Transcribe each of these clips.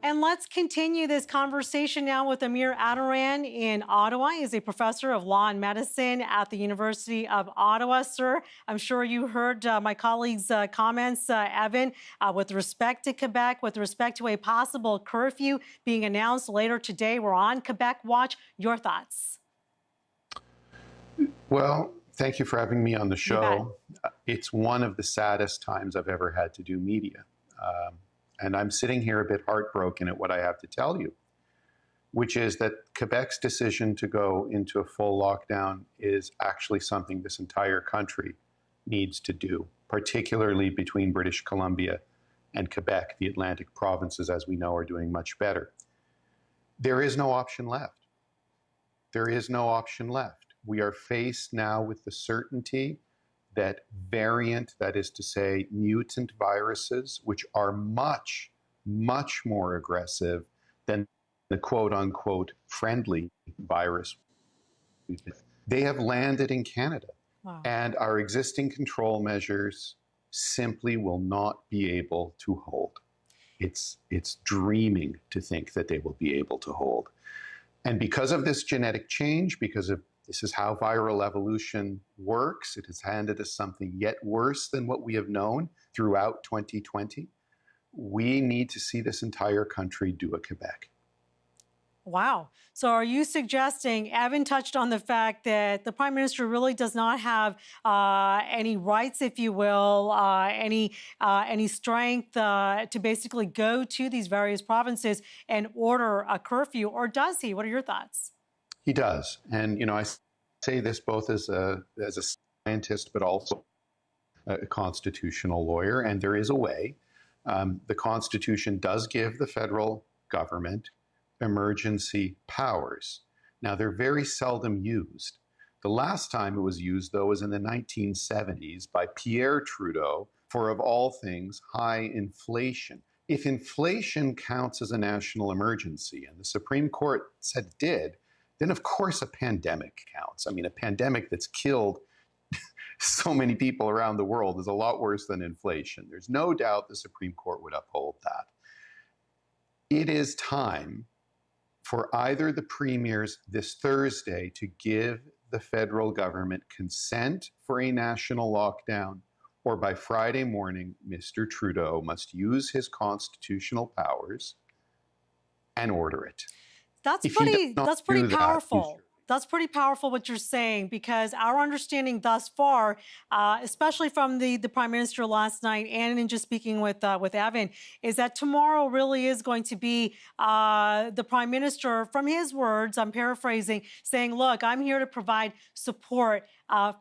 And let's continue this conversation now with Amir Attaran in Ottawa. He's a professor of law and medicine at the University of Ottawa. Sir, I'm sure you heard my colleague's comments, Evan, with respect to Quebec, with respect to a possible curfew being announced later today. We're on Quebec Watch. Your thoughts? Well, thank you for having me on the You bet. show. It's one of the saddest times I've ever had to do media. And I'm sitting here a bit heartbroken at what I have to tell you, which is that Quebec's decision to go into a full lockdown is actually something this entire country needs to do, particularly between British Columbia and Quebec. The Atlantic provinces, as we know, are doing much better. There is no option left. There is no option left. We are faced now with the certainty that variant, that is to say, mutant viruses, which are much, much more aggressive than the quote unquote friendly virus, they have landed in Canada. Wow. And our existing control measures simply will not be able to hold. It's dreaming to think that they will be able to hold. And because of this genetic change, because of this is how viral evolution works, it has handed us something yet worse than what we have known throughout 2020. We need to see this entire country do a Quebec. Wow. So are you suggesting, Evan touched on the fact that the Prime Minister really does not have any rights, if you will, any strength to basically go to these various provinces and order a curfew, or does he? What are your thoughts? He does. And, you know, I say this both as a scientist, but also a constitutional lawyer, and there is a way. The Constitution does give the federal government emergency powers. Now, they're very seldom used. The last time it was used, though, was in the 1970s by Pierre Trudeau for, of all things, high inflation. If inflation counts as a national emergency, and the Supreme Court said it did, then of course a pandemic counts. I mean, a pandemic that's killed so many people around the world is a lot worse than inflation. There's no doubt the Supreme Court would uphold that. It is time for either the premiers this Thursday to give the federal government consent for a national lockdown, or by Friday morning, Mr. Trudeau must use his constitutional powers and order it. That's pretty powerful. That's pretty powerful what you're saying, because our understanding thus far, especially from the Prime Minister last night and in just speaking with Evan, is that tomorrow really is going to be the Prime Minister, from his words, I'm paraphrasing, saying, look, I'm here to provide support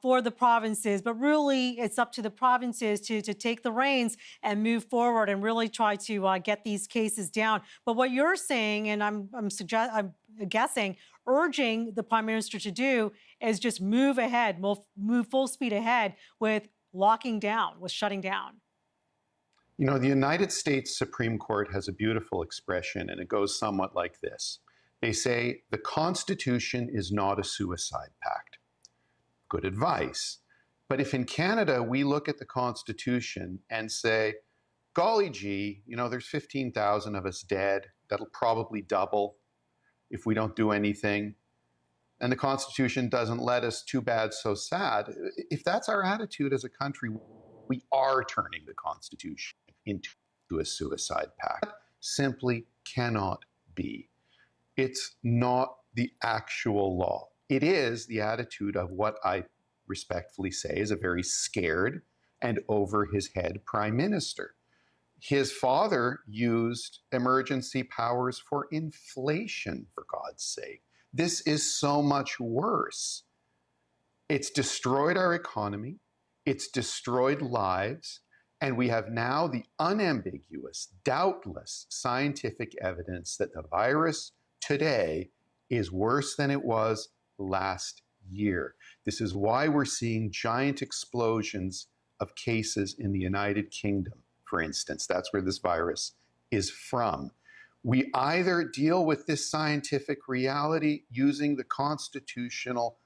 for the provinces, but really it's up to the provinces to take the reins and move forward and really try to get these cases down. But what you're saying, and I'm guessing, urging the Prime Minister to do is just move ahead, move full speed ahead with locking down, with shutting down. You know, the United States Supreme Court has a beautiful expression, and it goes somewhat like this. They say, the Constitution is not a suicide pact. Good advice. But if in Canada we look at the Constitution and say, golly gee, you know, there's 15,000 of us dead, that'll probably double if we don't do anything, and the Constitution doesn't let us, too bad, so sad. If that's our attitude as a country, we are turning the Constitution into a suicide pact. That simply cannot be. It's not the actual law. It is the attitude of what I respectfully say is a very scared and over his head Prime Minister. His father used emergency powers for inflation, for God's sake. This is so much worse. It's destroyed our economy, it's destroyed lives, and we have now the unambiguous, doubtless scientific evidence that the virus today is worse than it was last year. This is why we're seeing giant explosions of cases in the United Kingdom. For instance, that's where this virus is from. We either deal with this scientific reality using the constitutional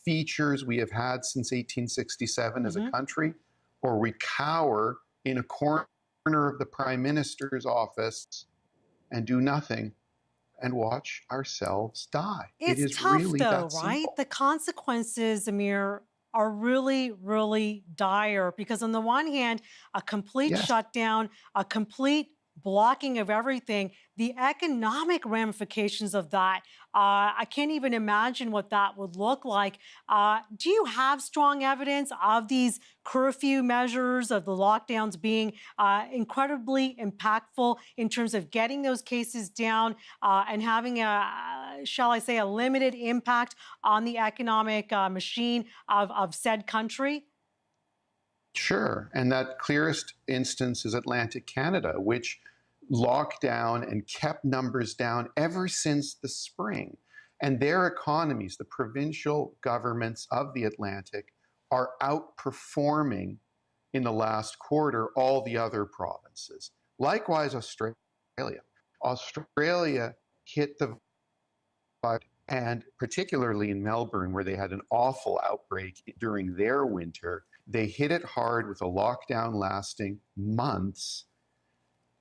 features we have had since 1867 as a country, or we cower in a corner of the Prime Minister's office and do nothing and watch ourselves die. It It's is tough really though, that right? simple. The consequences, Amir, are really, really dire because on the one hand, a complete Yes. shutdown, a complete blocking of everything, the economic ramifications of that, I can't even imagine what that would look like. Do you have strong evidence of these curfew measures, of the lockdowns being incredibly impactful in terms of getting those cases down and having a, shall I say, a limited impact on the economic machine of said country? Sure. And that clearest instance is Atlantic Canada, which locked down and kept numbers down ever since the spring. And their economies, the provincial governments of the Atlantic, are outperforming in the last quarter all the other provinces. Likewise, Australia. Australia hit the and particularly in Melbourne, where they had an awful outbreak during their winter, they hit it hard with a lockdown lasting months.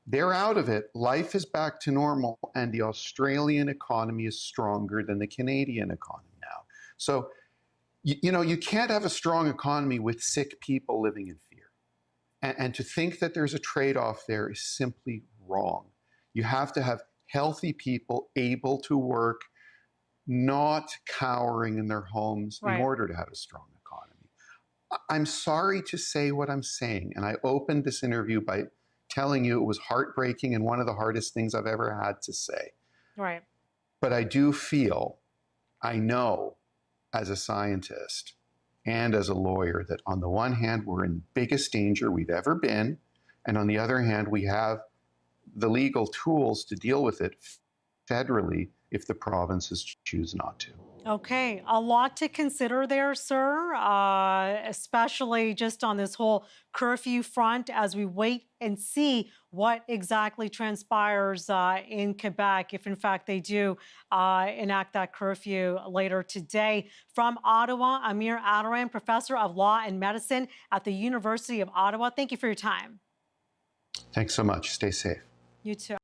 They're out of it. Life is back to normal, and the Australian economy is stronger than the Canadian economy now. So, you can't have a strong economy with sick people living in fear. And to think that there's a trade off there is simply wrong. You have to have healthy people able to work, not cowering in their homes in Right. order to have a strong economy. I'm sorry to say what I'm saying, and I opened this interview by telling you it was heartbreaking and one of the hardest things I've ever had to say. Right. But I do feel, I know as a scientist and as a lawyer, that on the one hand, we're in biggest danger we've ever been, and on the other hand, we have the legal tools to deal with it federally if the provinces choose not to. Okay, a lot to consider there, sir, especially just on this whole curfew front as we wait and see what exactly transpires in Quebec, if in fact they do enact that curfew later today. From Ottawa, Amir Attaran, professor of law and medicine at the University of Ottawa. Thank you for your time. Thanks so much. Stay safe. You too.